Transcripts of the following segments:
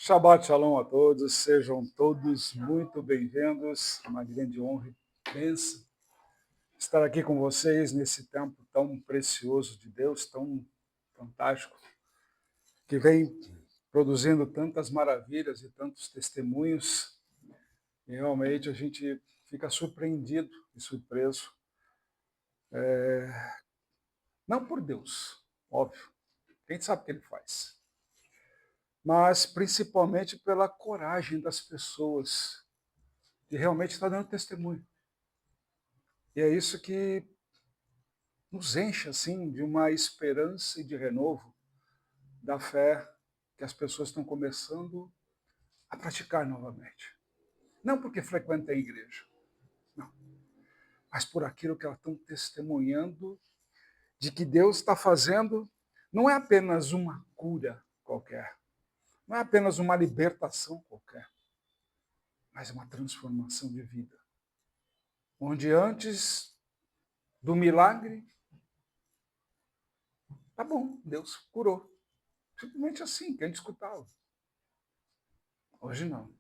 Shabbat Shalom a todos, sejam todos muito bem-vindos. Uma grande honra e bênção estar aqui com vocês nesse tempo tão precioso de Deus, tão fantástico, que vem produzindo tantas maravilhas e tantos testemunhos. E realmente a gente fica surpreendido e surpreso, não por Deus, óbvio, quem sabe o que ele faz, mas principalmente pela coragem das pessoas de realmente estar dando testemunho. E é isso que nos enche assim de uma esperança e de renovo da fé que as pessoas estão começando a praticar novamente. Não porque frequentam a igreja, não, mas por aquilo que elas estão testemunhando de que Deus está fazendo. Não é apenas uma cura qualquer, não é apenas uma libertação qualquer, mas uma transformação de vida. Onde antes do milagre, tá bom, Deus curou. Simplesmente assim, que a gente escutava. Hoje não.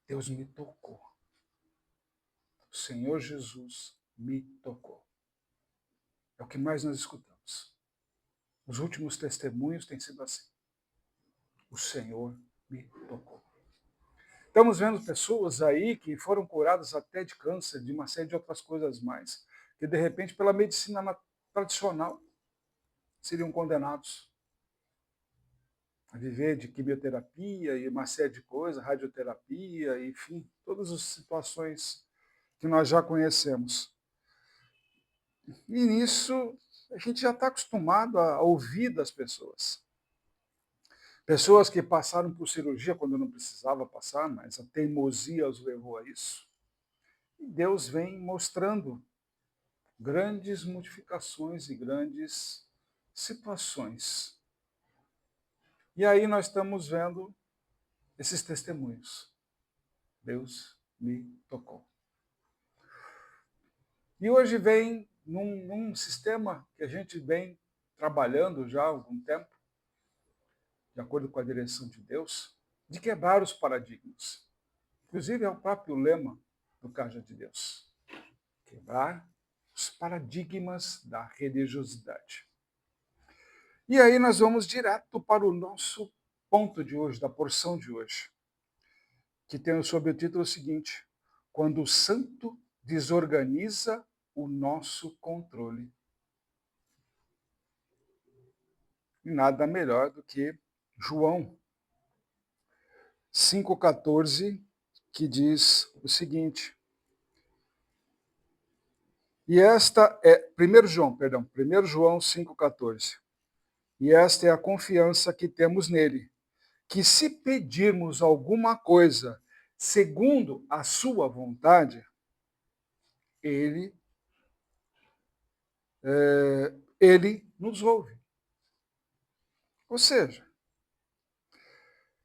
Deus me tocou. O Senhor Jesus me tocou. É o que mais nós escutamos. Os últimos testemunhos têm sido assim. O Senhor me tocou. Estamos vendo pessoas aí que foram curadas até de câncer, de uma série de outras coisas mais, que de repente, pela medicina tradicional, seriam condenados a viver de quimioterapia e uma série de coisas, radioterapia, enfim, todas as situações que nós já conhecemos. E nisso a gente já está acostumado a ouvir das pessoas. Pessoas que passaram por cirurgia quando não precisava passar, mas a teimosia os levou a isso. E Deus vem mostrando grandes modificações e grandes situações. E aí nós estamos vendo esses testemunhos. Deus me tocou. E hoje vem num sistema que a gente vem trabalhando já há algum tempo, de acordo com a direção de Deus, de quebrar os paradigmas. Inclusive é o próprio lema do Casa de Deus. Quebrar os paradigmas da religiosidade. E aí nós vamos direto para o nosso ponto de hoje, da porção de hoje, que tem sob o título seguinte: quando o santo desorganiza o nosso controle. E nada melhor do que João 5,14, que diz o seguinte. E esta é, 1 João 5,14. E esta é a confiança que temos nele, que se pedirmos alguma coisa segundo a sua vontade, ele nos ouve. Ou seja,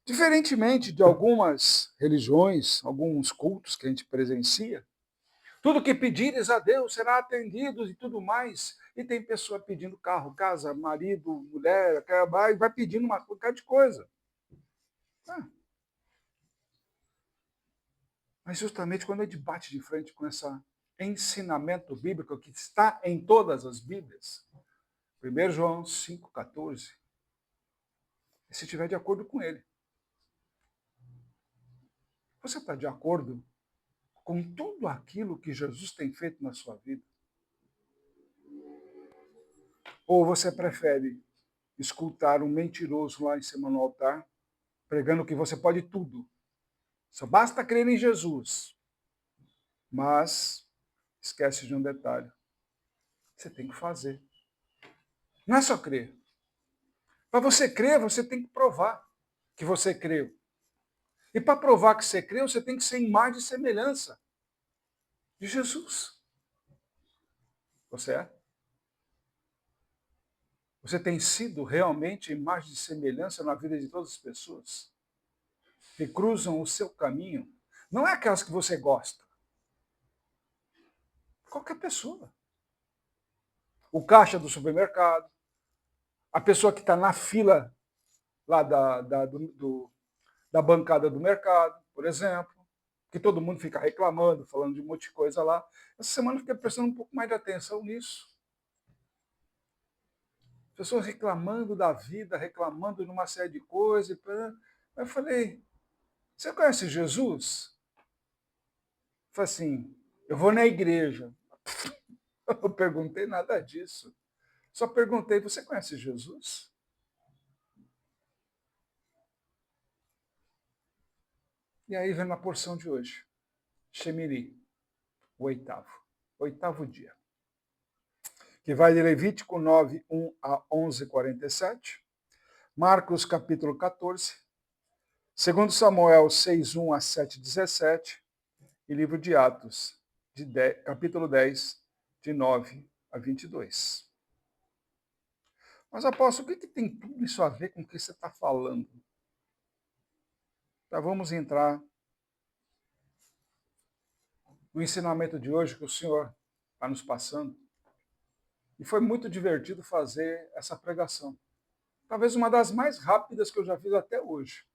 diferentemente de algumas religiões, alguns cultos que a gente presencia, tudo que pedires a Deus será atendido e tudo mais. E tem pessoa pedindo carro, casa, marido, mulher, vai pedindo uma bocado de coisa. Mas justamente quando a gente bate de frente com esse ensinamento bíblico que está em todas as Bíblias, 1 João 5,14, se estiver de acordo com ele. Você está de acordo com tudo aquilo que Jesus tem feito na sua vida? Ou você prefere escutar um mentiroso lá em cima no altar, pregando que você pode tudo? Só basta crer em Jesus. Mas esquece de um detalhe. Você tem que fazer. Não é só crer. Para você crer, você tem que provar que você creu. E para provar que você creu, você tem que ser imagem e semelhança de Jesus. Você é? Você tem sido realmente imagem e semelhança na vida de todas as pessoas que cruzam o seu caminho? Não é aquelas que você gosta. Qualquer pessoa. O caixa do supermercado, a pessoa que está na fila lá da bancada do mercado, por exemplo, que todo mundo fica reclamando, falando de um monte de coisa lá. Essa semana eu fiquei prestando um pouco mais de atenção nisso. Pessoas reclamando da vida, reclamando de uma série de coisas. Aí eu falei, você conhece Jesus? Eu falei assim, eu vou na igreja. Eu não perguntei nada disso. Só perguntei, você conhece Jesus? E aí vem na porção de hoje. Shemini, o oitavo dia. Que vai de Levítico 9, 1 a 11, 47. Marcos capítulo 14. 2 Samuel 6, 1 a 7, 17. E livro de Atos, capítulo 10, de 9 a 22. Mas, apóstolo, o que tem tudo isso a ver com o que você está falando? Então, vamos entrar no ensinamento de hoje que o Senhor está nos passando. E foi muito divertido fazer essa pregação. Talvez uma das mais rápidas que eu já fiz até hoje.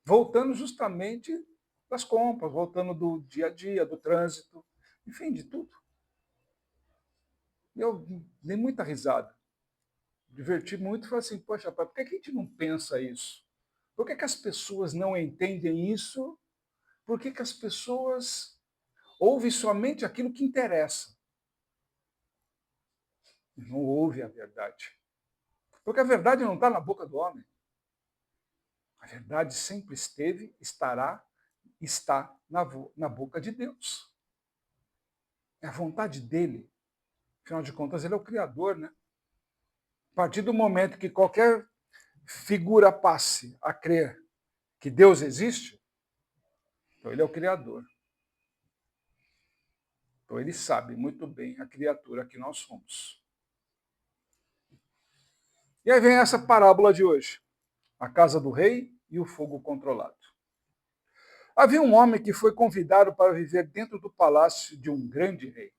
Voltando justamente das compras, voltando do dia a dia, do trânsito, enfim, de tudo. Eu dei muita risada. Diverti muito e falei assim, poxa, pai, por que a gente não pensa isso? Por que as pessoas não entendem isso? Por que as pessoas ouvem somente aquilo que interessa? Não ouve a verdade. Porque a verdade não está na boca do homem. A verdade sempre esteve, estará, está na boca de Deus. É a vontade dele. Afinal de contas, ele é o Criador, né? A partir do momento que qualquer figura passe a crer que Deus existe, então ele é o Criador. Então ele sabe muito bem a criatura que nós somos. E aí vem essa parábola de hoje. A casa do rei e o fogo controlado. Havia um homem que foi convidado para viver dentro do palácio de um grande rei.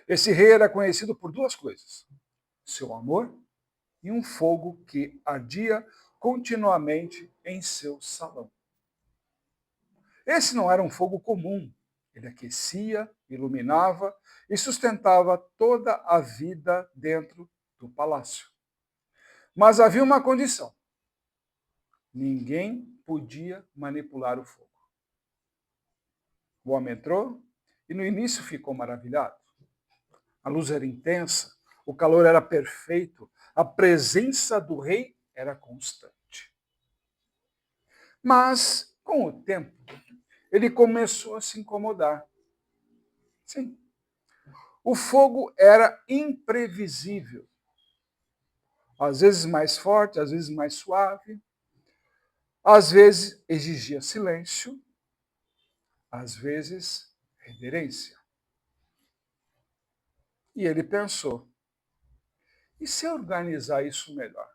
Esse rei era conhecido por duas coisas: seu amor e um fogo que ardia continuamente em seu salão. Esse não era um fogo comum. Ele aquecia, iluminava e sustentava toda a vida dentro do palácio. Mas havia uma condição: ninguém podia manipular o fogo. O homem entrou e no início ficou maravilhado. A luz era intensa, o calor era perfeito, a presença do rei era constante. Mas, com o tempo, ele começou a se incomodar. Sim. O fogo era imprevisível. Às vezes mais forte, às vezes mais suave. Às vezes exigia silêncio, às vezes reverência. E ele pensou, e se eu organizar isso melhor?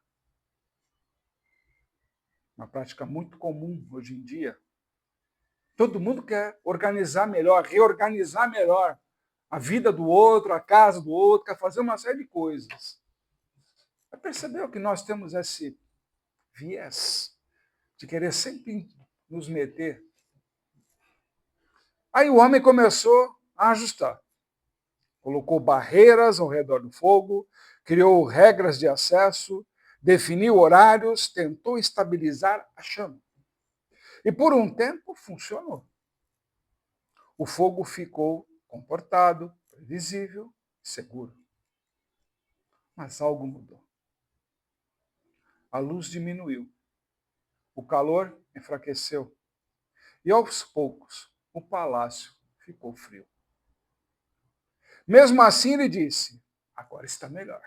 Uma prática muito comum hoje em dia. Todo mundo quer organizar melhor, reorganizar melhor a vida do outro, a casa do outro, quer fazer uma série de coisas. Mas percebeu que nós temos esse viés de querer sempre nos meter? Aí o homem começou a ajustar. Colocou barreiras ao redor do fogo, criou regras de acesso, definiu horários, tentou estabilizar a chama. E por um tempo funcionou. O fogo ficou comportado, previsível, seguro. Mas algo mudou. A luz diminuiu. O calor enfraqueceu. E aos poucos, o palácio ficou frio. Mesmo assim, ele disse: agora está melhor.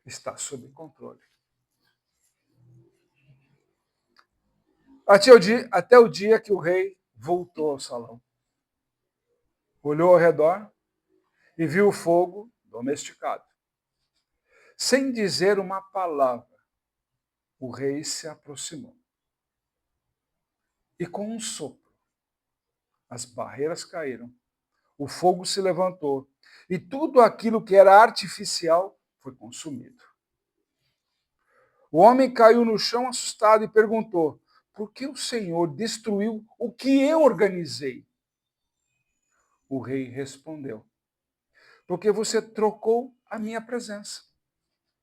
Está sob controle. Até o dia que o rei voltou ao salão. Olhou ao redor e viu o fogo domesticado. Sem dizer uma palavra, o rei se aproximou. E com um sopro, as barreiras caíram, o fogo se levantou e tudo aquilo que era artificial foi consumido. O homem caiu no chão assustado e perguntou: por que o Senhor destruiu o que eu organizei? O rei respondeu: porque você trocou a minha presença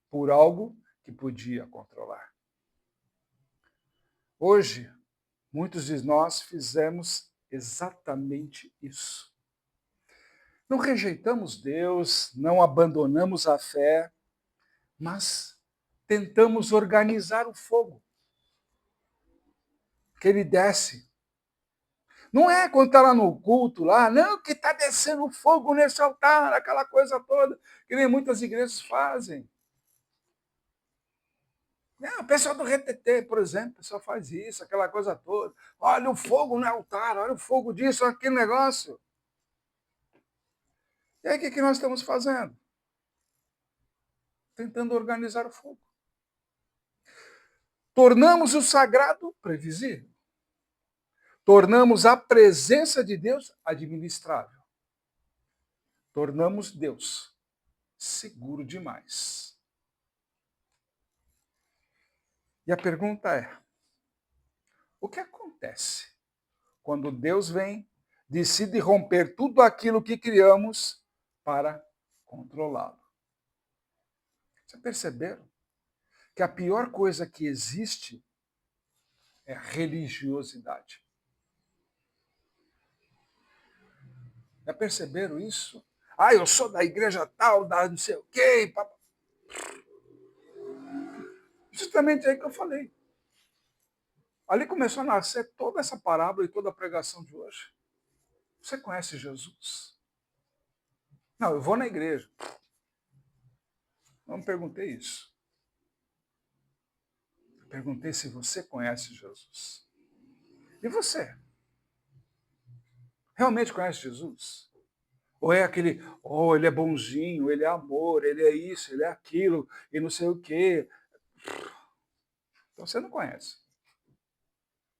por algo que podia controlar. Hoje, muitos de nós fizemos exatamente isso. Não rejeitamos Deus, não abandonamos a fé, mas tentamos organizar o fogo, que ele desce. Não é quando está lá no culto, lá, não, que está descendo fogo nesse altar, aquela coisa toda, que nem muitas igrejas fazem. O pessoal do RTT, por exemplo, o pessoal faz isso, aquela coisa toda. Olha o fogo no altar, olha o fogo disso, aquele negócio. E aí o que nós estamos fazendo? Tentando organizar o fogo. Tornamos o sagrado previsível. Tornamos a presença de Deus administrável. Tornamos Deus seguro demais. E a pergunta é: o que acontece quando Deus vem, decide romper tudo aquilo que criamos para controlá-lo? Vocês perceberam que a pior coisa que existe é a religiosidade? Já perceberam isso? Ah, eu sou da igreja tal, da não sei o quê. Justamente aí que eu falei. Ali começou a nascer toda essa parábola e toda a pregação de hoje. Você conhece Jesus? Não, eu vou na igreja. Não me perguntei isso. Eu perguntei se você conhece Jesus. E você? Realmente conhece Jesus? Ou é aquele, oh, ele é bonzinho, ele é amor, ele é isso, ele é aquilo, e não sei o quê. Então você não conhece.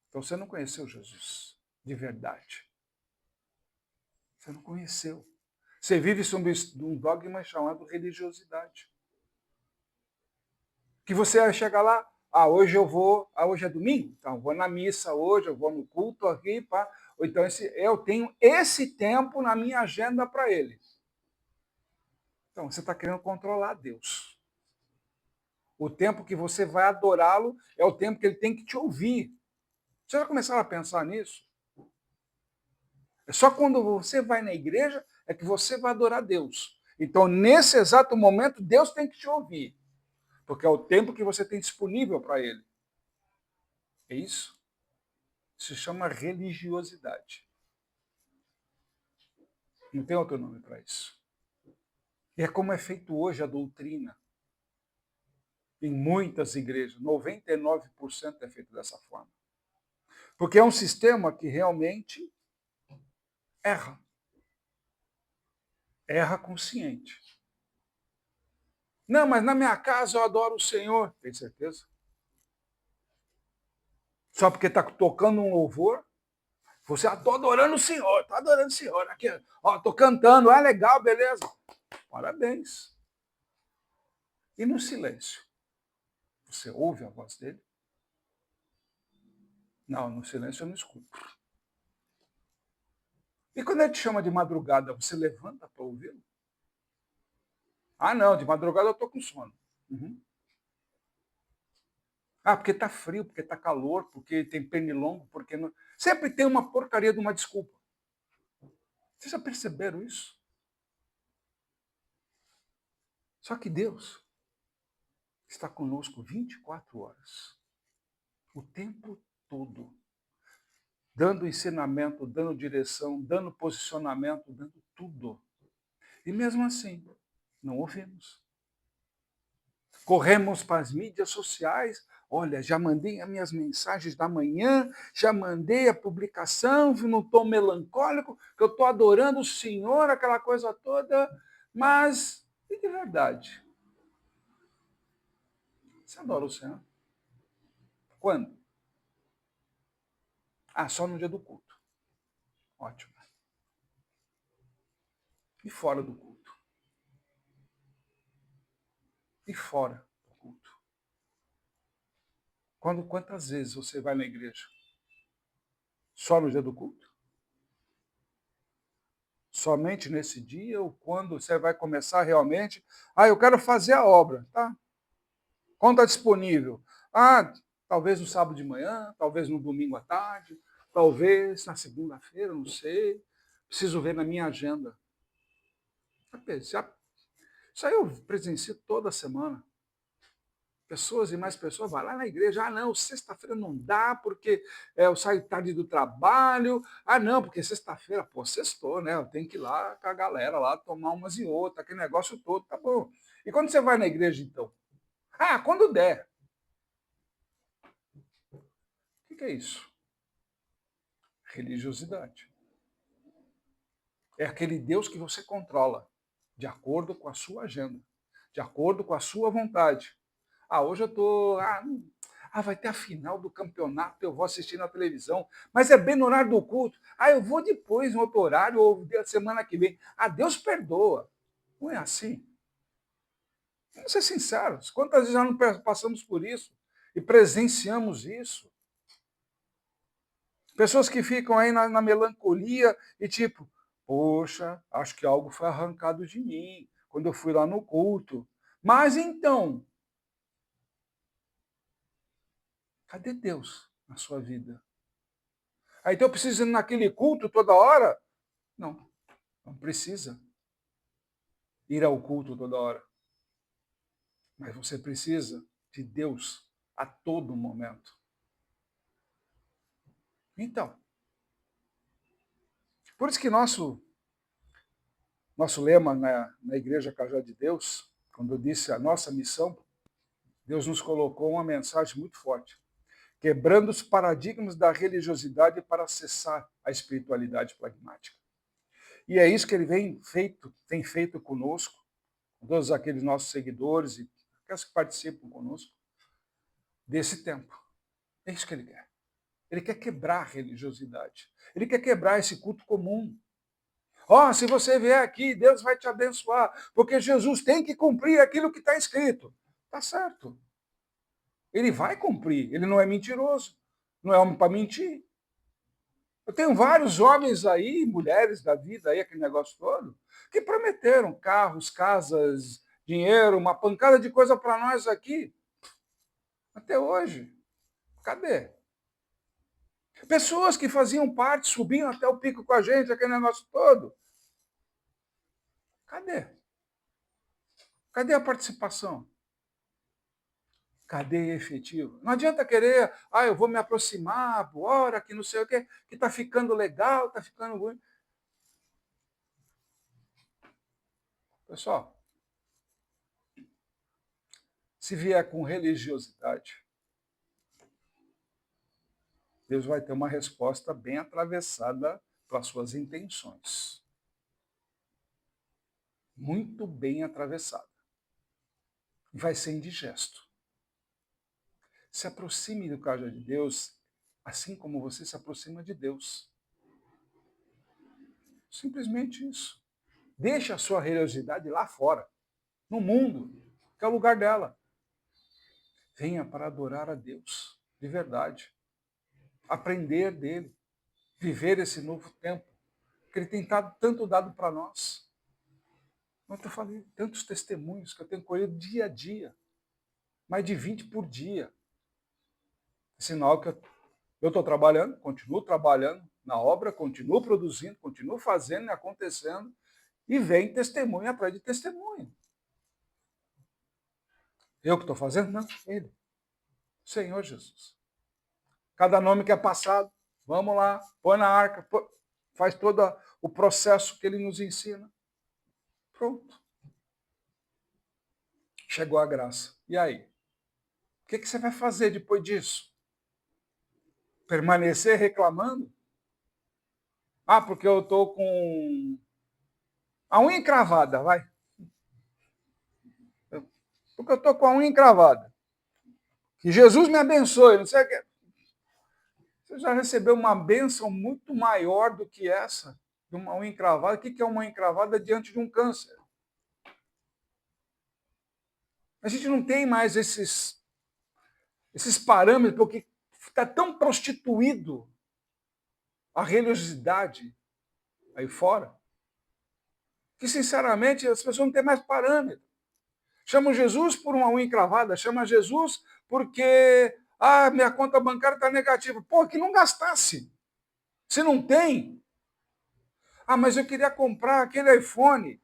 Então você não conheceu Jesus de verdade. Você não conheceu. Você vive sob um dogma chamado religiosidade. Que você chega lá, hoje eu vou, hoje é domingo, então eu vou na missa hoje, eu vou no culto aqui, pá. Ou então eu tenho esse tempo na minha agenda para ele. Então você está querendo controlar Deus. O tempo que você vai adorá-lo é o tempo que ele tem que te ouvir. Você já começaram a pensar nisso? É só quando você vai na igreja é que você vai adorar Deus. Então, nesse exato momento, Deus tem que te ouvir. Porque é o tempo que você tem disponível para ele. É isso? Se chama religiosidade. Não tem outro nome para isso. E é como é feito hoje a doutrina. Em muitas igrejas, 99% é feito dessa forma. Porque é um sistema que realmente erra. Erra consciente. Não, mas na minha casa eu adoro o Senhor. Tem certeza? Só porque está tocando um louvor? Você, estou adorando o Senhor, estou adorando o Senhor. Aqui, estou cantando, legal, beleza. Parabéns. E no silêncio? Você ouve a voz dele? Não, no silêncio eu não escuto. E quando ele te chama de madrugada, você levanta para ouvi-lo? Ah, não, de madrugada eu estou com sono. Uhum. Porque está frio, porque está calor, porque tem pernilongo, porque não. Sempre tem uma porcaria de uma desculpa. Vocês já perceberam isso? Só que Deus está conosco 24 horas, o tempo todo, dando ensinamento, dando direção, dando posicionamento, dando tudo. E mesmo assim, não ouvimos. Corremos para as mídias sociais. Olha, já mandei as minhas mensagens da manhã, já mandei a publicação, não estou melancólico, que eu estou adorando o Senhor, aquela coisa toda, mas, e de verdade? Você adora o Senhor? Quando? Só no dia do culto. Ótimo. E fora do culto? E fora do culto? Quantas vezes você vai na igreja? Só no dia do culto? Somente nesse dia ou quando você vai começar realmente? Eu quero fazer a obra, tá? Quando está disponível? Talvez no sábado de manhã, talvez no domingo à tarde, talvez na segunda-feira, não sei. Preciso ver na minha agenda. Isso aí eu presencio toda semana. Pessoas e mais pessoas vão lá na igreja. Não, sexta-feira não dá porque eu saio tarde do trabalho. Não, porque sexta-feira, sextou, né? Eu tenho que ir lá com a galera lá tomar umas e outras, aquele negócio todo, tá bom. E quando você vai na igreja, então? Quando der. O que é isso? Religiosidade. É aquele Deus que você controla, de acordo com a sua agenda, de acordo com a sua vontade. Hoje eu estou. Vai ter a final do campeonato, eu vou assistir na televisão, mas é bem no horário do culto. Eu vou depois, em outro horário, ou semana que vem. Deus perdoa. Não é assim. Vamos ser sinceros. Quantas vezes já não passamos por isso e presenciamos isso? Pessoas que ficam aí na melancolia e tipo, poxa, acho que algo foi arrancado de mim quando eu fui lá no culto. Mas então, cadê Deus na sua vida? Então eu preciso ir naquele culto toda hora? Não, não precisa ir ao culto toda hora. Mas você precisa de Deus a todo momento. Então, por isso que nosso lema na Igreja Cajado de Deus, quando eu disse a nossa missão, Deus nos colocou uma mensagem muito forte. Quebrando os paradigmas da religiosidade para acessar a espiritualidade pragmática. E é isso que ele tem feito conosco, com todos aqueles nossos seguidores e aqueles que participam conosco desse tempo. É isso que ele quer. Ele quer quebrar a religiosidade. Ele quer quebrar esse culto comum. Se você vier aqui, Deus vai te abençoar, porque Jesus tem que cumprir aquilo que está escrito. Tá certo. Ele vai cumprir. Ele não é mentiroso. Não é homem para mentir. Eu tenho vários homens aí, mulheres da vida aí, aquele negócio todo, que prometeram carros, casas, dinheiro, uma pancada de coisa para nós aqui. Até hoje. Cadê? Pessoas que faziam parte, subiam até o pico com a gente, aquele negócio todo. Cadê? Cadê a participação? Cadeia efetiva. Não adianta querer, eu vou me aproximar, bora, que não sei o quê, que está ficando legal, está ficando ruim. Pessoal, se vier com religiosidade, Deus vai ter uma resposta bem atravessada para as suas intenções. Muito bem atravessada. Vai ser indigesto. Se aproxime do caso de Deus, assim como você se aproxima de Deus. Simplesmente isso. Deixe a sua religiosidade lá fora, no mundo, que é o lugar dela. Venha para adorar a Deus, de verdade. Aprender dele. Viver esse novo tempo que ele tem tanto dado para nós. Como eu falei, tantos testemunhos que eu tenho colhido dia a dia. Mais de 20 por dia. Sinal que eu estou trabalhando, continuo trabalhando na obra, continuo produzindo, continuo fazendo e acontecendo, e vem testemunho atrás de testemunho. Eu que estou fazendo? Não, ele. Senhor Jesus. Cada nome que é passado, vamos lá, põe na arca, faz todo o processo que ele nos ensina. Pronto. Chegou a graça. E aí? O que você vai fazer depois disso? Permanecer reclamando? Porque eu estou com a unha encravada, vai. Porque eu estou com a unha encravada. Que Jesus me abençoe, não sei o que. Você já recebeu uma bênção muito maior do que essa, de uma unha encravada. O que é uma unha encravada diante de um câncer? A gente não tem mais Esses parâmetros, porque está tão prostituído a religiosidade aí fora, que, sinceramente, as pessoas não têm mais parâmetro. Chamam Jesus por uma unha encravada, chamam Jesus porque minha conta bancária está negativa. Pô, que não gastasse. Se não tem, mas eu queria comprar aquele iPhone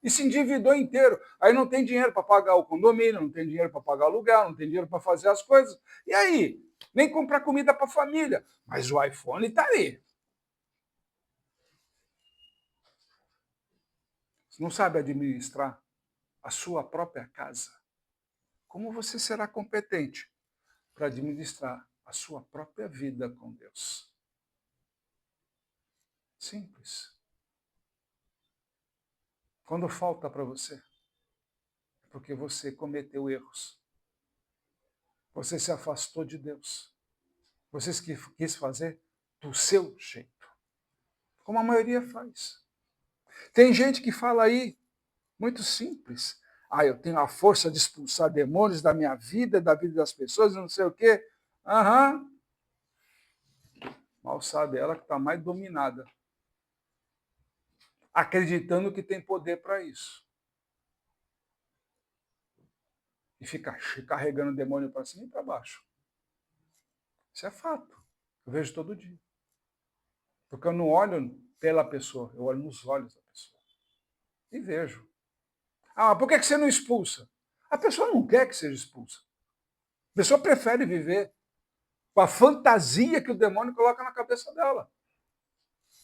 e se endividou inteiro. Aí não tem dinheiro para pagar o condomínio, não tem dinheiro para pagar o aluguel, não tem dinheiro para fazer as coisas. E aí? Nem comprar comida para a família. Mas o iPhone está aí. Você não sabe administrar a sua própria casa. Como você será competente para administrar a sua própria vida com Deus? Simples. Quando falta para você, é porque você cometeu erros. Você se afastou de Deus. Você quis fazer do seu jeito, como a maioria faz. Tem gente que fala aí, muito simples. Eu tenho a força de expulsar demônios da minha vida, da vida das pessoas, não sei o quê. Mal sabe ela que está mais dominada, acreditando que tem poder para isso. E fica carregando o demônio para cima e para baixo. Isso é fato. Eu vejo todo dia. Porque eu não olho pela pessoa, eu olho nos olhos da pessoa. E vejo. Por que você não expulsa? A pessoa não quer que seja expulsa. A pessoa prefere viver com a fantasia que o demônio coloca na cabeça dela.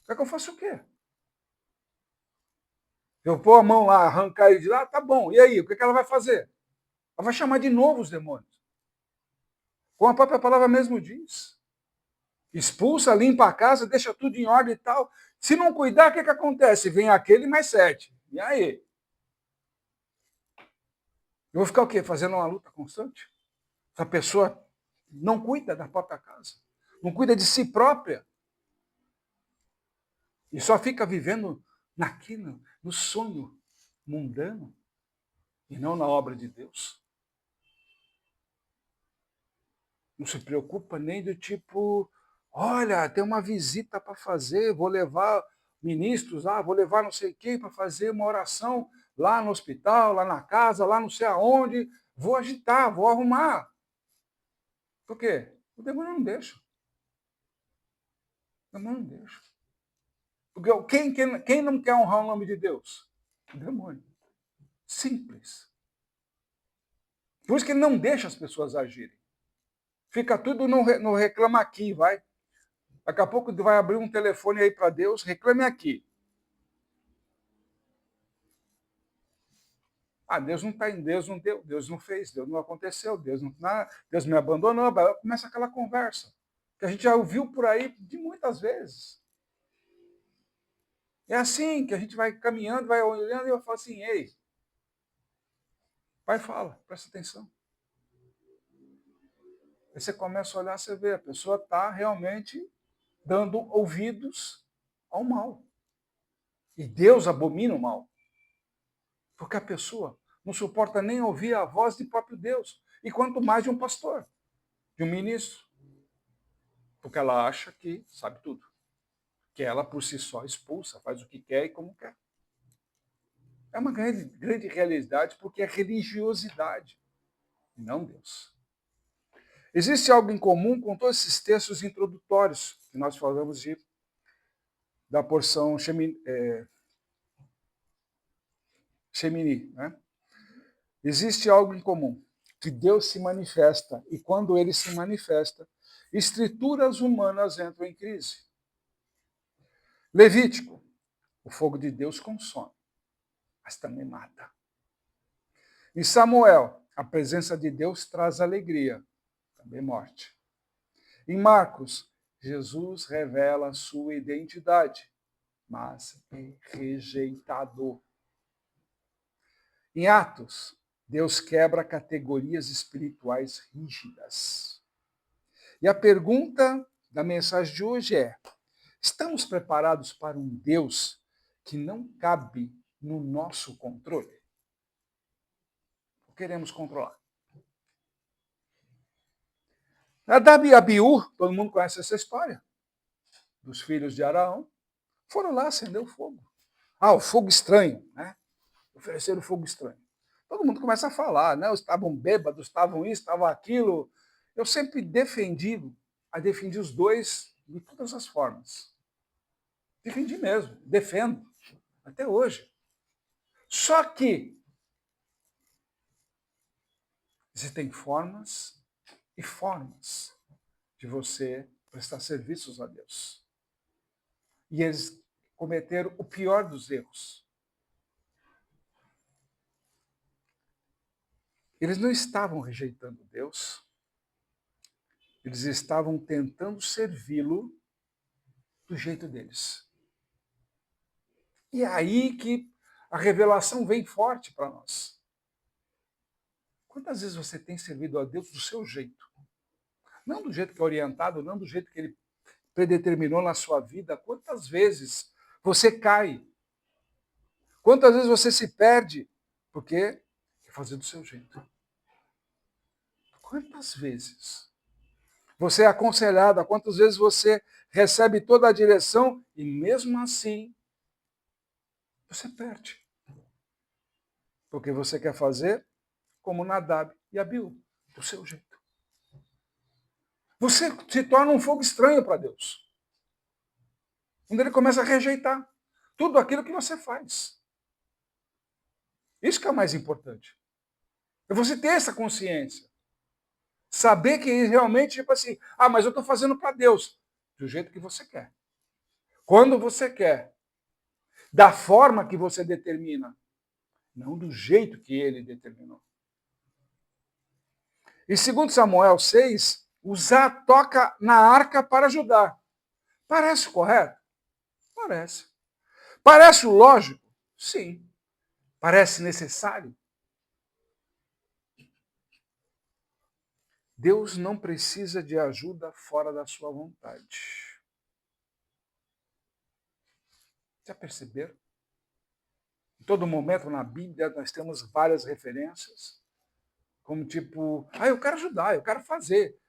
Quer que eu faça o quê? Eu pôr a mão lá, arrancar ele de lá, tá bom. E aí, o que ela vai fazer? Ela vai chamar de novo os demônios. Como a própria palavra mesmo diz. Expulsa, limpa a casa, deixa tudo em ordem e tal. Se não cuidar, o que acontece? Vem aquele mais 7. E aí? Eu vou ficar o quê? Fazendo uma luta constante? Se a pessoa não cuida da própria casa, não cuida de si própria, e só fica vivendo naquilo, no sonho mundano, e não na obra de Deus. Não se preocupa nem do tipo, olha, tem uma visita para fazer, vou levar ministros lá, vou levar não sei quem para fazer uma oração lá no hospital, lá na casa, lá não sei aonde, vou agitar, vou arrumar. Por quê? O demônio não deixa. O demônio não deixa. Porque quem não quer honrar o nome de Deus? O demônio. Simples. Por isso que ele não deixa as pessoas agirem. Fica tudo no reclama aqui, vai. Daqui a pouco vai abrir um telefone aí para Deus, reclame aqui. Deus não está em Deus, não deu, Deus não fez, Deus não aconteceu, Deus me abandonou. Começa aquela conversa que a gente já ouviu por aí de muitas vezes. É assim que a gente vai caminhando, vai olhando e eu falo assim, ei, pai fala, presta atenção. Aí você começa a olhar, você vê, a pessoa está realmente dando ouvidos ao mal. E Deus abomina o mal. Porque a pessoa não suporta nem ouvir a voz de próprio Deus. E quanto mais de um pastor, de um ministro. Porque ela acha que sabe tudo. Que ela, por si só, expulsa, faz o que quer e como quer. É uma grande realidade porque é religiosidade, e não Deus. Existe algo em comum com todos esses textos introdutórios que nós falamos da porção Shemini, né? Existe algo em comum, que Deus se manifesta, e quando ele se manifesta, estruturas humanas entram em crise. Levítico, o fogo de Deus consome, mas também mata. Em Samuel, a presença de Deus traz alegria, também morte. Em Marcos, Jesus revela sua identidade, mas é rejeitado. Em Atos, Deus quebra categorias espirituais rígidas. E a pergunta da mensagem de hoje é: estamos preparados para um Deus que não cabe no nosso controle? Ou queremos controlar? Nadab e Abiú, todo mundo conhece essa história, dos filhos de Araão, foram lá acender o fogo. Ah, o fogo estranho, né? Ofereceram o fogo estranho. Todo mundo começa a falar, né? Estavam bêbados, estavam isso, estavam aquilo. Eu sempre defendi os dois de todas as formas. Defendi mesmo, defendo, até hoje. Só que existem formas e formas de você prestar serviços a Deus. E eles cometeram o pior dos erros. Eles não estavam rejeitando Deus, eles estavam tentando servi-lo do jeito deles. E é aí que a revelação vem forte para nós. Quantas vezes você tem servido a Deus do seu jeito? Não do jeito que é orientado, não do jeito que ele predeterminou na sua vida. Quantas vezes você cai? Quantas vezes você se perde? Porque quer fazer do seu jeito. Quantas vezes você é aconselhado? Quantas vezes você recebe toda a direção e mesmo assim você perde? Porque você quer fazer como Nadab e Abiú, do seu jeito. Você se torna um fogo estranho para Deus. Quando ele começa a rejeitar tudo aquilo que você faz. Isso que é o mais importante. É você ter essa consciência. Saber que realmente, tipo assim, mas eu estou fazendo para Deus. Do jeito que você quer. Quando você quer. Da forma que você determina. Não do jeito que ele determinou. E segundo Samuel 6, Uzá toca na arca para ajudar. Parece correto? Parece. Parece lógico? Sim. Parece necessário? Deus não precisa de ajuda fora da sua vontade. Já perceberam? Em todo momento na Bíblia nós temos várias referências, como tipo, eu quero ajudar, eu quero fazer,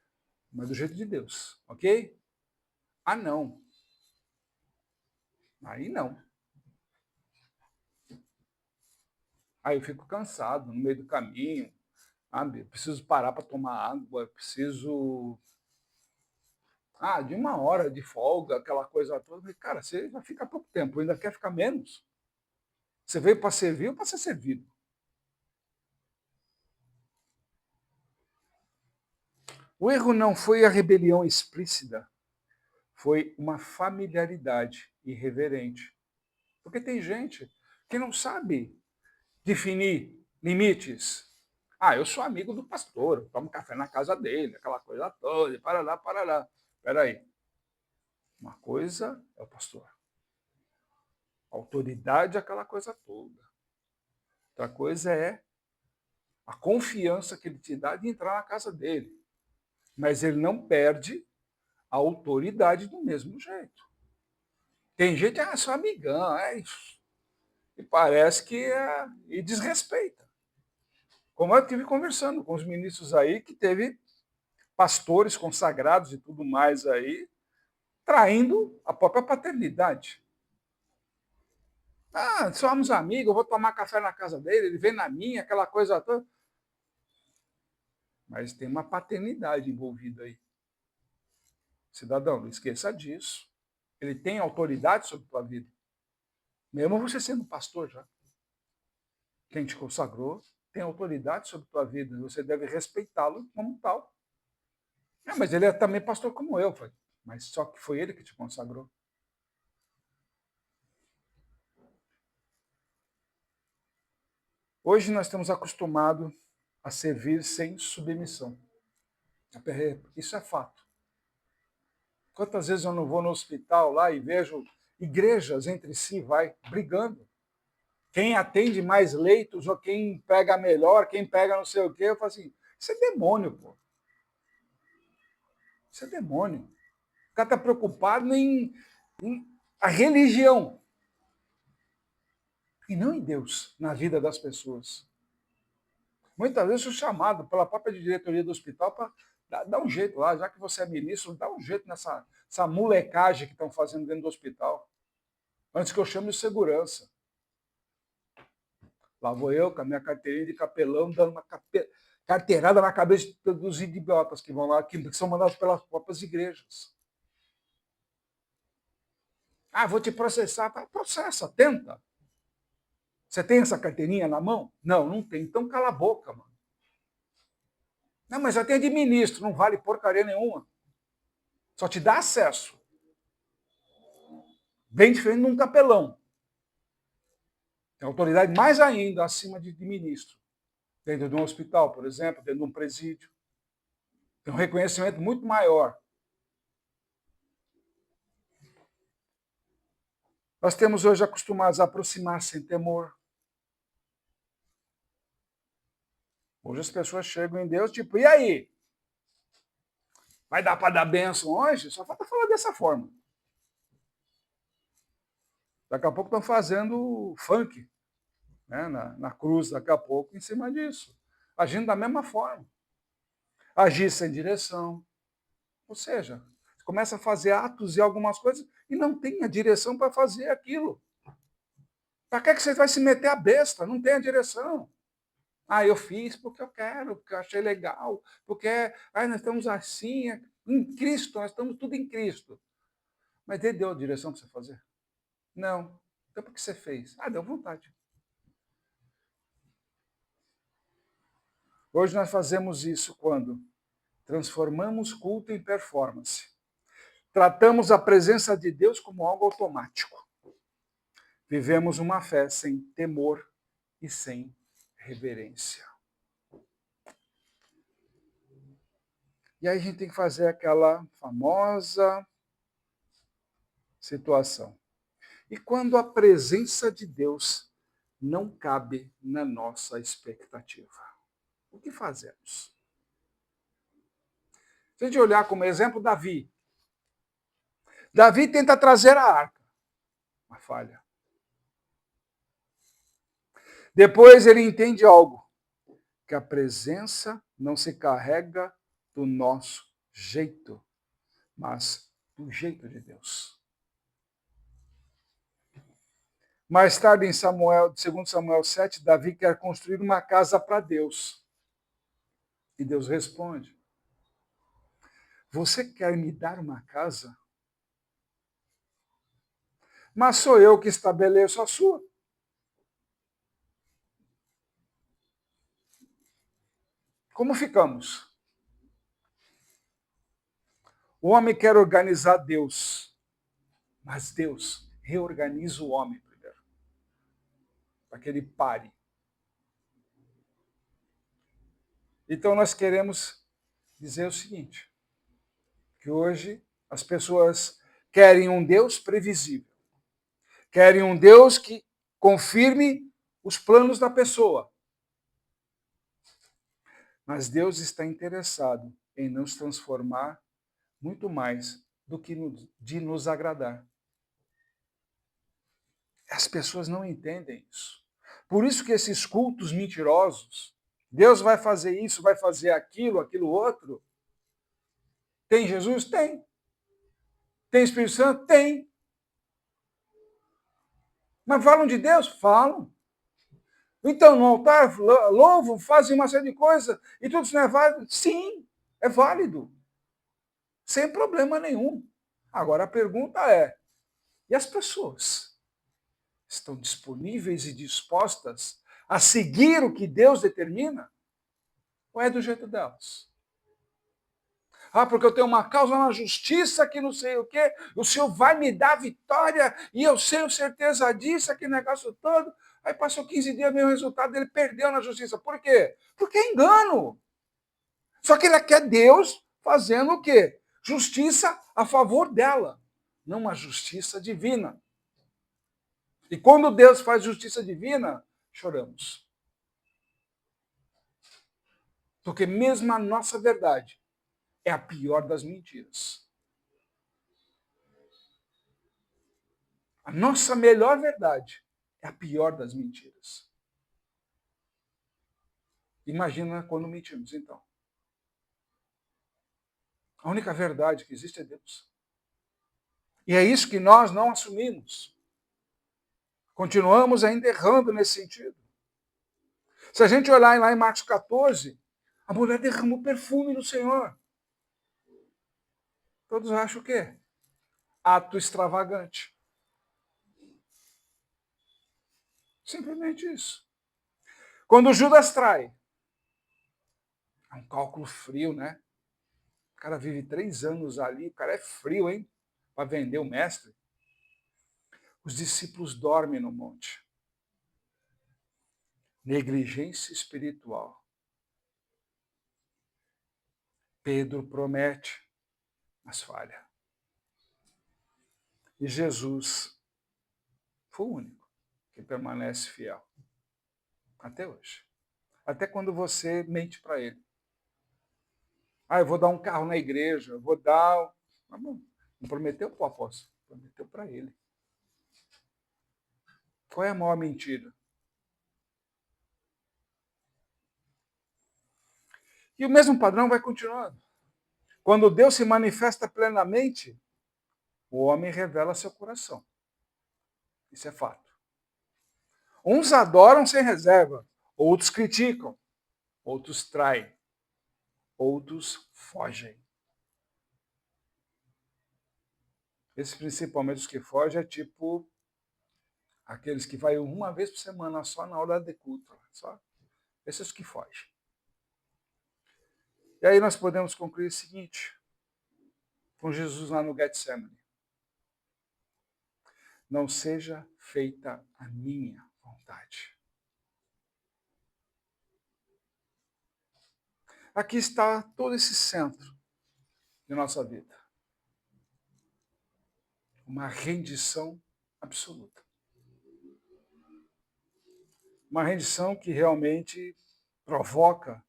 mas do jeito de Deus, ok? Não. Aí não. Aí eu fico cansado no meio do caminho, sabe? Eu preciso parar para tomar água, eu preciso de 1 hora de folga, aquela coisa toda. Cara, você já fica pouco tempo, ainda quer ficar menos. Você veio para servir ou para ser servido? O erro não foi a rebelião explícita, foi uma familiaridade irreverente. Porque tem gente que não sabe definir limites. Eu sou amigo do pastor, eu tomo café na casa dele, aquela coisa toda, parará, parará. Espera aí. Uma coisa é o pastor. A autoridade é aquela coisa toda. Outra coisa é a confiança que ele te dá de entrar na casa dele. Mas ele não perde a autoridade do mesmo jeito. Tem gente que é só amigão, e parece que e desrespeita. Como eu estive conversando com os ministros aí, que teve pastores consagrados e tudo mais aí, traindo a própria paternidade. Somos amigos, eu vou tomar café na casa dele, ele vem na minha, aquela coisa toda. Mas tem uma paternidade envolvida aí. Cidadão, não esqueça disso. Ele tem autoridade sobre a tua vida. Mesmo você sendo pastor já. Quem te consagrou tem autoridade sobre a tua vida. Você deve respeitá-lo como tal. Mas ele é também pastor como eu. Mas só que foi ele que te consagrou. Hoje nós estamos acostumados a servir sem submissão. Isso é fato. Quantas vezes eu não vou no hospital lá e vejo igrejas entre si brigando. Quem atende mais leitos ou quem pega melhor, quem pega não sei o quê. Eu falo assim, isso é demônio, pô. Isso é demônio. O cara está preocupado em a religião e não em Deus, na vida das pessoas. Muitas vezes sou chamado pela própria diretoria do hospital para Dá um jeito lá, já que você é ministro, dá um jeito nessa molecagem que estão fazendo dentro do hospital. Antes que eu chame de segurança. Lá vou eu, com a minha carteirinha de capelão, dando uma carteirada na cabeça dos idiotas que vão lá, que são mandados pelas próprias igrejas. Ah, vou te processar. Tá, processa, tenta. Você tem essa carteirinha na mão? Não, não tem. Então cala a boca, mano. Não, mas já tem de ministro, não vale porcaria nenhuma. Só te dá acesso. Bem diferente de um capelão. Tem autoridade mais ainda acima de ministro. Dentro de um hospital, por exemplo, dentro de um presídio. Tem um reconhecimento muito maior. Nós temos hoje acostumados a aproximar sem temor. Hoje as pessoas chegam em Deus, tipo, e aí? Vai dar para dar bênção hoje? Só falta falar dessa forma. Daqui a pouco estão fazendo funk, né, na cruz, daqui a pouco, em cima disso. Agindo da mesma forma. Agir sem direção. Ou seja, você começa a fazer atos e algumas coisas e não tem a direção para fazer aquilo. Para que você vai se meter a besta? Não tem a direção. Ah, eu fiz porque eu quero, porque eu achei legal, porque nós estamos assim, em Cristo, nós estamos tudo em Cristo. Mas ele deu a direção para você fazer? Não. Então por que você fez? Ah, deu vontade. Hoje nós fazemos isso quando transformamos culto em performance. Tratamos a presença de Deus como algo automático. Vivemos uma fé sem temor e sem reverência. E aí a gente tem que fazer aquela famosa situação. E quando a presença de Deus não cabe na nossa expectativa, o que fazemos? Se a gente olhar como exemplo Davi. Davi tenta trazer a arca, uma falha. Depois ele entende algo, que a presença não se carrega do nosso jeito, mas do jeito de Deus. Mais tarde, em Samuel, 2 Samuel 7, Davi quer construir uma casa para Deus. E Deus responde: você quer me dar uma casa? Mas sou eu que estabeleço a sua. Como ficamos? O homem quer organizar Deus, mas Deus reorganiza o homem primeiro, para que ele pare. Então nós queremos dizer o seguinte, que hoje as pessoas querem um Deus previsível, querem um Deus que confirme os planos da pessoa. Mas Deus está interessado em nos transformar muito mais do que de nos agradar. As pessoas não entendem isso. Por isso que esses cultos mentirosos, Deus vai fazer isso, vai fazer aquilo, aquilo outro. Tem Jesus? Tem. Tem Espírito Santo? Tem. Mas falam de Deus? Falam. Então, no altar, louvam, fazem uma série de coisas, e tudo isso não é válido? Sim, é válido. Sem problema nenhum. Agora a pergunta é, e as pessoas? Estão disponíveis e dispostas a seguir o que Deus determina? Ou é do jeito delas? Ah, porque eu tenho uma causa na justiça que não sei o quê, o Senhor vai me dar vitória e eu tenho certeza disso, aquele negócio todo. Aí passou 15 dias, veio o resultado, ele perdeu na justiça. Por quê? Porque é engano. Só que ele quer Deus fazendo o quê? Justiça a favor dela, não uma justiça divina. E quando Deus faz justiça divina, choramos. Porque mesmo a nossa verdade é a pior das mentiras. A nossa melhor verdade é a pior das mentiras. Imagina quando mentimos, então. A única verdade que existe é Deus. E é isso que nós não assumimos. Continuamos ainda errando nesse sentido. Se a gente olhar lá em Marcos 14, a mulher derramou perfume no Senhor. Todos acham o quê? Ato extravagante. Simplesmente isso. Quando Judas trai, é um cálculo frio, né? O cara vive 3 anos ali, o cara é frio, hein? Para vender o mestre. Os discípulos dormem no monte. Negligência espiritual. Pedro promete, mas falha. E Jesus foi o único que permanece fiel. Até hoje. Até quando você mente para ele. Eu vou dar um carro na igreja, eu vou dar. Tá bom. Não prometeu para o apóstolo, prometeu para ele. Qual é a maior mentira? E o mesmo padrão vai continuando. Quando Deus se manifesta plenamente, o homem revela seu coração. Isso é fato. Uns adoram sem reserva, outros criticam, outros traem, outros fogem. Esses, principalmente os que fogem, é tipo aqueles que vai uma vez por semana só na hora de culto. Só. Esses que fogem. E aí nós podemos concluir o seguinte, com Jesus lá no Getsemane. Não seja feita a minha vontade. Aqui está todo esse centro de nossa vida. Uma rendição absoluta. Uma rendição que realmente provoca,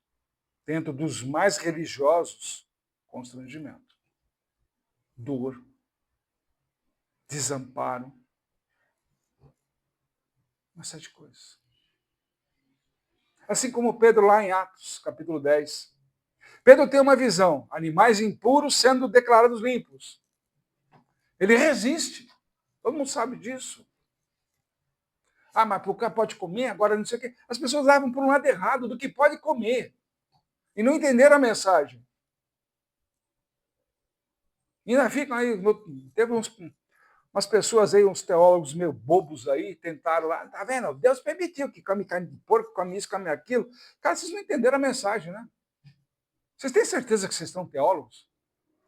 dentro dos mais religiosos, constrangimento, dor, desamparo, uma série de coisas. Assim como Pedro lá em Atos, capítulo 10. Pedro tem uma visão, animais impuros sendo declarados limpos. Ele resiste, todo mundo sabe disso. Mas o cara pode comer, agora não sei o quê. As pessoas levam para um lado errado do que pode comer. E não entenderam a mensagem. E ainda ficam aí, teve umas pessoas aí, uns teólogos meio bobos aí, tentaram lá, tá vendo? Deus permitiu que come carne de porco, come isso, come aquilo. Cara, vocês não entenderam a mensagem, né? Vocês têm certeza que vocês são teólogos?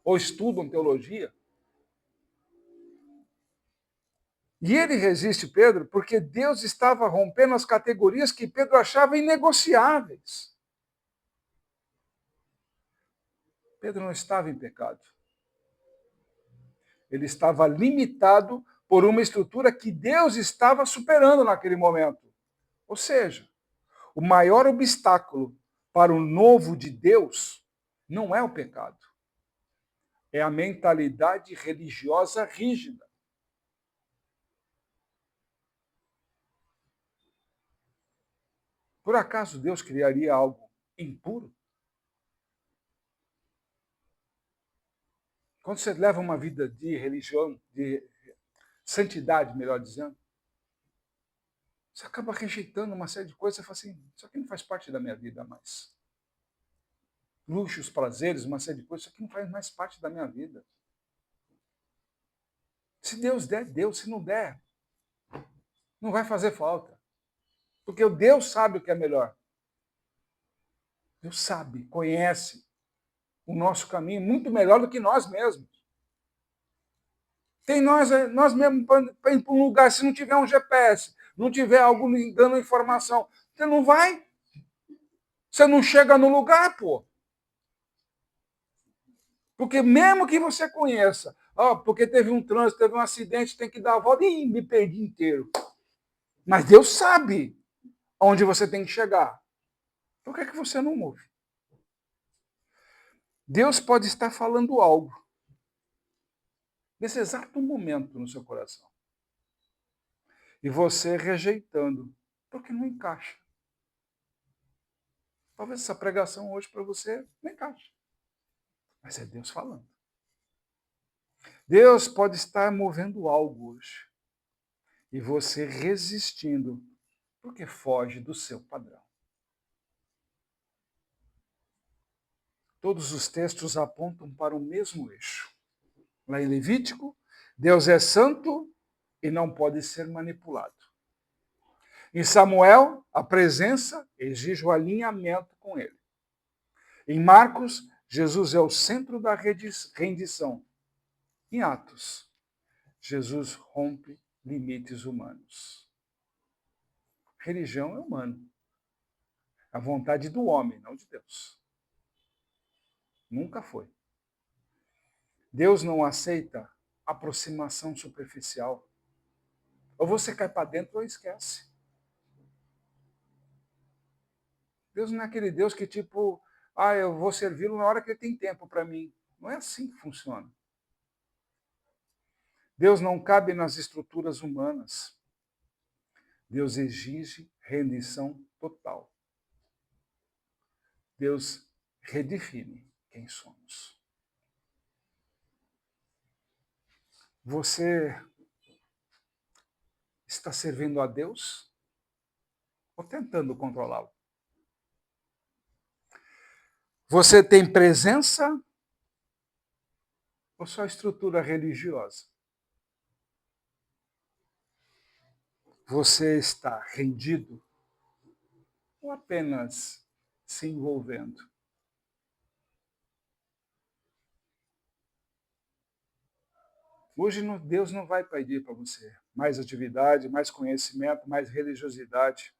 Ou estudam teologia? E ele resiste, Pedro, porque Deus estava rompendo as categorias que Pedro achava inegociáveis. Pedro não estava em pecado. Ele estava limitado por uma estrutura que Deus estava superando naquele momento. Ou seja, o maior obstáculo para o novo de Deus não é o pecado. É a mentalidade religiosa rígida. Por acaso Deus criaria algo impuro? Quando você leva uma vida de religião, de santidade, melhor dizendo, você acaba rejeitando uma série de coisas. Você fala assim, isso aqui não faz parte da minha vida mais. Luxos, prazeres, uma série de coisas, isso aqui não faz mais parte da minha vida. Se Deus der, Deus. Se não der, não vai fazer falta. Porque o Deus sabe o que é melhor. Deus sabe, conhece o nosso caminho muito melhor do que nós mesmos. Tem nós mesmos para ir para um lugar, se não tiver um GPS, não tiver algo dando informação, você não vai. Você não chega no lugar, pô. Porque mesmo que você conheça, porque teve um trânsito, teve um acidente, tem que dar a volta, e me perdi inteiro. Mas Deus sabe onde você tem que chegar. Por que você não ouve? Deus pode estar falando algo nesse exato momento no seu coração. E você rejeitando, porque não encaixa. Talvez essa pregação hoje para você não encaixe. Mas é Deus falando. Deus pode estar movendo algo hoje e você resistindo porque foge do seu padrão. Todos os textos apontam para o mesmo eixo. Lá em Levítico, Deus é santo e não pode ser manipulado. Em Samuel, a presença exige o alinhamento com ele. Em Marcos, Jesus é o centro da rendição. Em Atos, Jesus rompe limites humanos. Religião é humana. A vontade do homem, não de Deus. Nunca foi. Deus não aceita aproximação superficial. Ou você cai para dentro ou esquece. Deus não é aquele Deus que tipo, eu vou servi-lo na hora que ele tem tempo para mim. Não é assim que funciona. Deus não cabe nas estruturas humanas. Deus exige rendição total. Deus redefine quem somos. Você está servindo a Deus ou tentando controlá-lo? Você tem presença ou só estrutura religiosa? Você está rendido ou apenas se envolvendo? Hoje Deus não vai pedir para você mais atividade, mais conhecimento, mais religiosidade.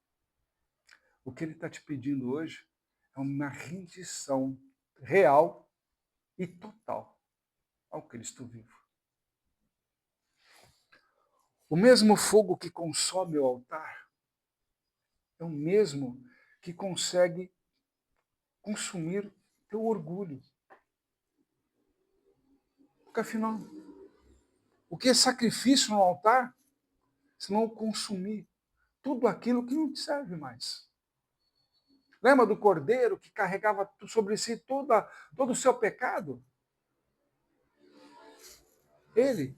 O que Ele está te pedindo hoje é uma rendição real e total ao Cristo vivo. O mesmo fogo que consome o altar é o mesmo que consegue consumir teu orgulho. Porque afinal, o que é sacrifício no altar se não consumir tudo aquilo que não te serve mais? Lembra do cordeiro que carregava sobre si todo o seu pecado? Ele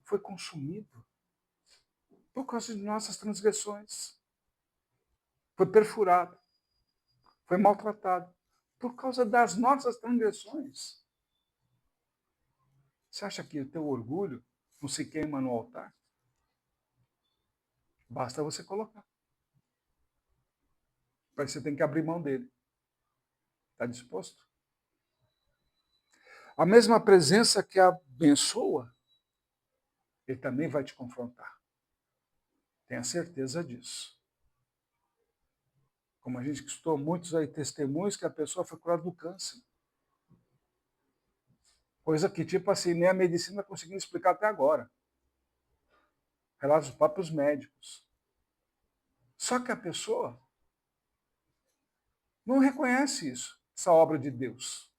foi consumido por causa de nossas transgressões. Foi perfurado. Foi maltratado por causa das nossas transgressões. Você acha que o teu orgulho não se queima no altar? Basta você colocar. Mas você tem que abrir mão dele. Está disposto? A mesma presença que abençoa, ele também vai te confrontar. Tenha certeza disso. Como a gente escutou muitos aí testemunhos que a pessoa foi curada do câncer. Coisa que, tipo assim, nem a medicina conseguiu explicar até agora. Relatos dos próprios médicos. Só que a pessoa não reconhece isso, essa obra de Deus.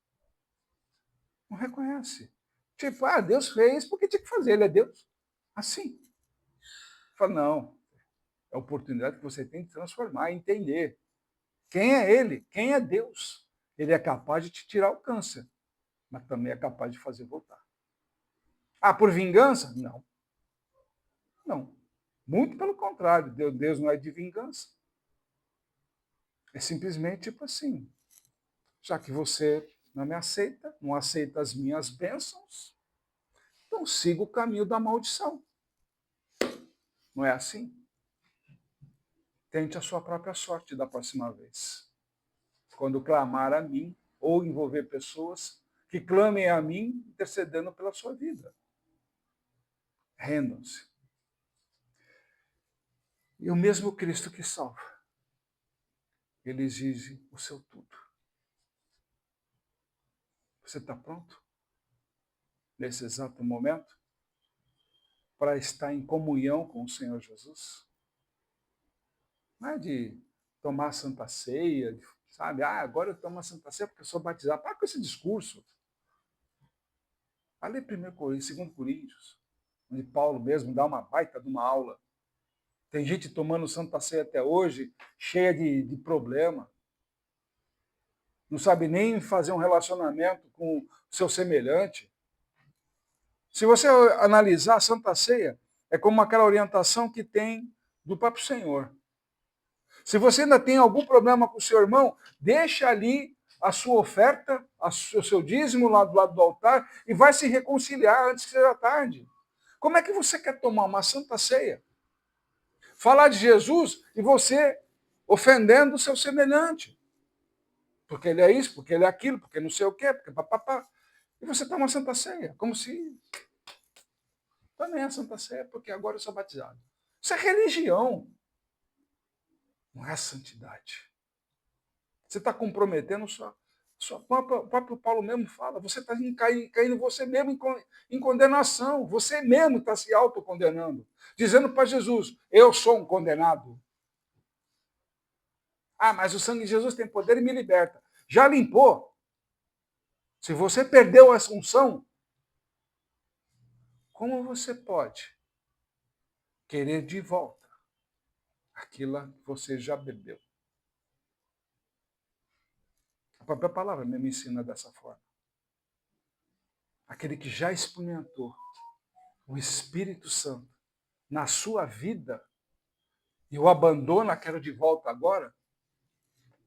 Não reconhece. Tipo, Deus fez porque tinha que fazer, ele é Deus. Assim. Fala, não, é a oportunidade que você tem de transformar, entender. Quem é ele? Quem é Deus? Ele é capaz de te tirar o câncer, mas também é capaz de fazer voltar. Por vingança? Não. Não. Muito pelo contrário, Deus não é de vingança. É simplesmente tipo assim, já que você não me aceita, não aceita as minhas bênçãos, então siga o caminho da maldição. Não é assim? Tente a sua própria sorte da próxima vez. Quando clamar a mim, ou envolver pessoas que clamem a mim, intercedendo pela sua vida. Rendam-se. E o mesmo Cristo que salva, ele exige o seu tudo. Você está pronto? Nesse exato momento? Para estar em comunhão com o Senhor Jesus? Não é de tomar a Santa Ceia, sabe? Agora eu tomo a Santa Ceia porque eu sou batizado. Para com esse discurso. Vai ler 1 Coríntios, 2 Coríntios, onde Paulo mesmo dá uma baita de uma aula. Tem gente tomando Santa Ceia até hoje, cheia de problema. não sabe nem fazer um relacionamento com o seu semelhante. Se você analisar a Santa Ceia, é como aquela orientação que tem do próprio Senhor. Se você ainda tem algum problema com o seu irmão, deixa ali a sua oferta, o seu dízimo lá do lado do altar e vai se reconciliar antes que seja tarde. Como é que você quer tomar uma Santa Ceia? Falar de Jesus e você ofendendo o seu semelhante. Porque ele é isso, porque ele é aquilo, porque não sei o quê, porque papapá. E você toma a Santa Ceia, como se também é a Santa Ceia, porque agora eu sou batizado. Isso é religião, não é santidade. Você está comprometendo o próprio Paulo mesmo fala, você está caindo você mesmo em condenação, você mesmo está se autocondenando, dizendo para Jesus, eu sou um condenado. Ah, mas o sangue de Jesus tem poder e me liberta. Já limpou. Se você perdeu a unção, como você pode querer de volta aquilo que você já bebeu? A própria palavra me ensina dessa forma. Aquele que já experimentou o Espírito Santo na sua vida e o abandona, quero de volta agora?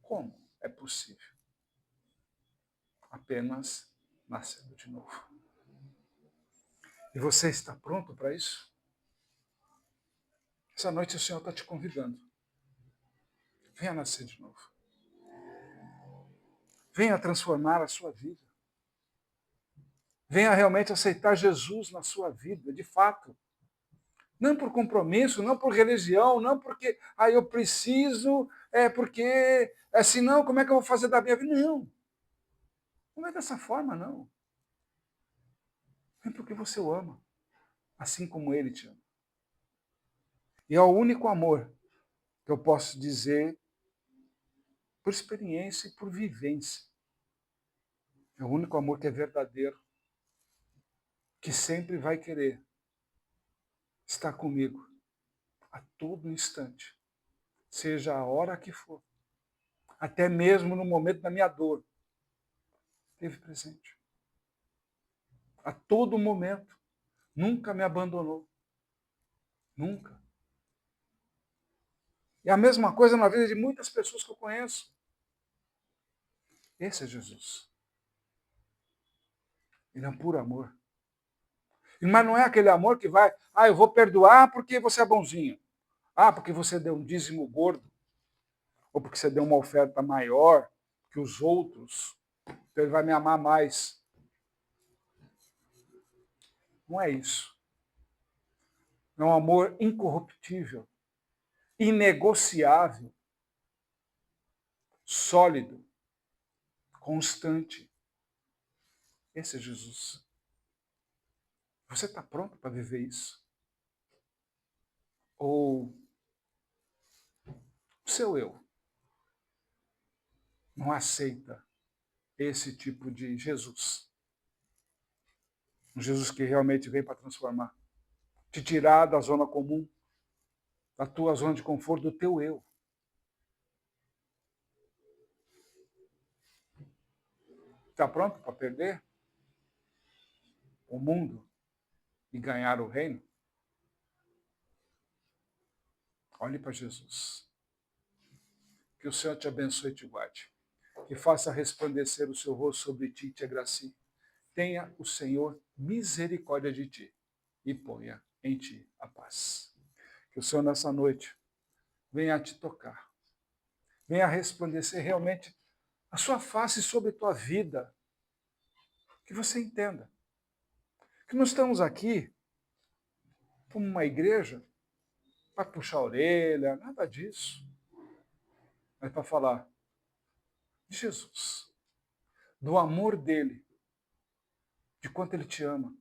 Como é possível? Apenas nascendo de novo. E você está pronto para isso? Essa noite o Senhor está te convidando. Venha nascer de novo. Venha transformar a sua vida. Venha realmente aceitar Jesus na sua vida, de fato. Não por compromisso, não por religião, não porque eu preciso, porque senão como é que eu vou fazer da minha vida? Não. Não é dessa forma, não. É porque você o ama, assim como ele te ama. E é o único amor que eu posso dizer por experiência e por vivência. É o único amor que é verdadeiro, que sempre vai querer estar comigo a todo instante, seja a hora que for, até mesmo no momento da minha dor. Esteve presente. A todo momento. Nunca me abandonou. Nunca. E a mesma coisa na vida de muitas pessoas que eu conheço. Esse é Jesus. Ele é um puro amor. Mas não é aquele amor que vai, eu vou perdoar porque você é bonzinho. Porque você deu um dízimo gordo. Ou porque você deu uma oferta maior que os outros. Então ele vai me amar mais. Não é isso. É um amor incorruptível, inegociável, sólido, constante. Esse é Jesus. Você está pronto para viver isso? Ou o seu eu não aceita esse tipo de Jesus? Um Jesus que realmente veio para transformar, te tirar da zona comum, da tua zona de conforto, do teu eu. Está pronto para perder o mundo e ganhar o reino? Olhe para Jesus. Que o Senhor te abençoe e te guarde. Que faça resplandecer o seu rosto sobre ti e te agracie. Tenha o Senhor misericórdia de ti e ponha em ti a paz. Que o Senhor nessa noite venha a te tocar. Venha a resplandecer realmente a sua face sobre a tua vida. Que você entenda que não estamos aqui como uma igreja para puxar a orelha, nada disso. Mas para falar de Jesus, do amor dele, de quanto ele te ama,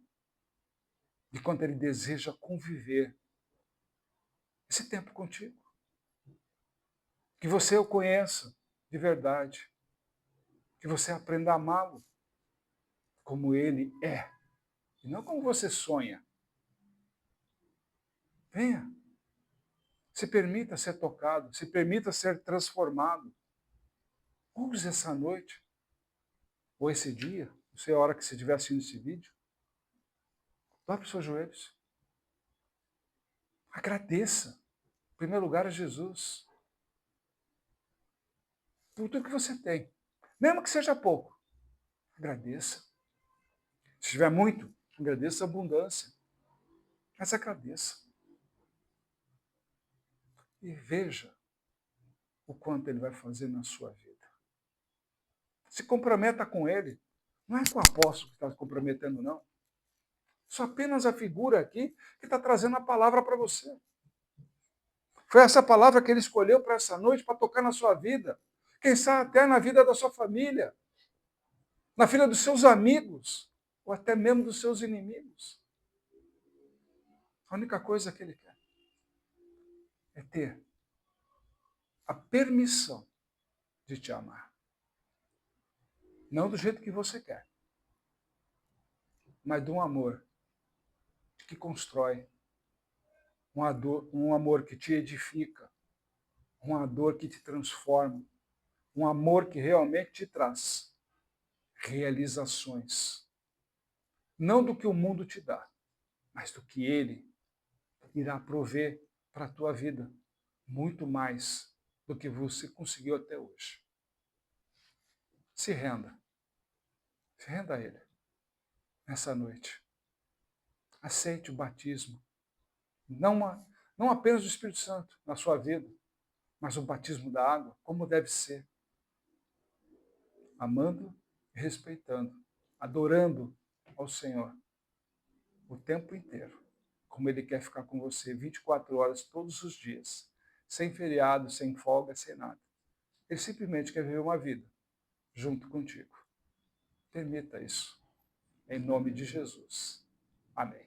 de quanto ele deseja conviver esse tempo contigo. Que você o conheça de verdade. Que você aprenda a amá-lo como ele é, e não como você sonha. Venha. Se permita ser tocado, se permita ser transformado. Use essa noite ou esse dia, não sei a hora que você estiver assistindo esse vídeo, dobre os seus joelhos. Agradeça, em primeiro lugar, a Jesus por tudo que você tem. Mesmo que seja pouco, agradeça. Se tiver muito, agradeça a abundância. Mas agradeça. E veja o quanto ele vai fazer na sua vida. Se comprometa com ele. Não é com o apóstolo que está se comprometendo, não. Só apenas a figura aqui que está trazendo a palavra para você. Foi essa palavra que ele escolheu para essa noite, para tocar na sua vida. Quem sabe até na vida da sua família, na vida dos seus amigos, ou até mesmo dos seus inimigos. A única coisa que ele quer é ter a permissão de te amar. Não do jeito que você quer, mas de um amor que constrói, um amor que te edifica, um amor que te transforma, um amor que realmente te traz realizações. Não do que o mundo te dá, mas do que ele irá prover para a tua vida. Muito mais do que você conseguiu até hoje. Se renda. Se renda a ele nessa noite. Aceite o batismo. Não apenas do Espírito Santo na sua vida, mas o batismo da água, como deve ser. Amando e respeitando, adorando ao Senhor o tempo inteiro, como Ele quer ficar com você 24 horas todos os dias, sem feriado, sem folga, sem nada. Ele simplesmente quer viver uma vida junto contigo. Permita isso, em nome de Jesus. Amém.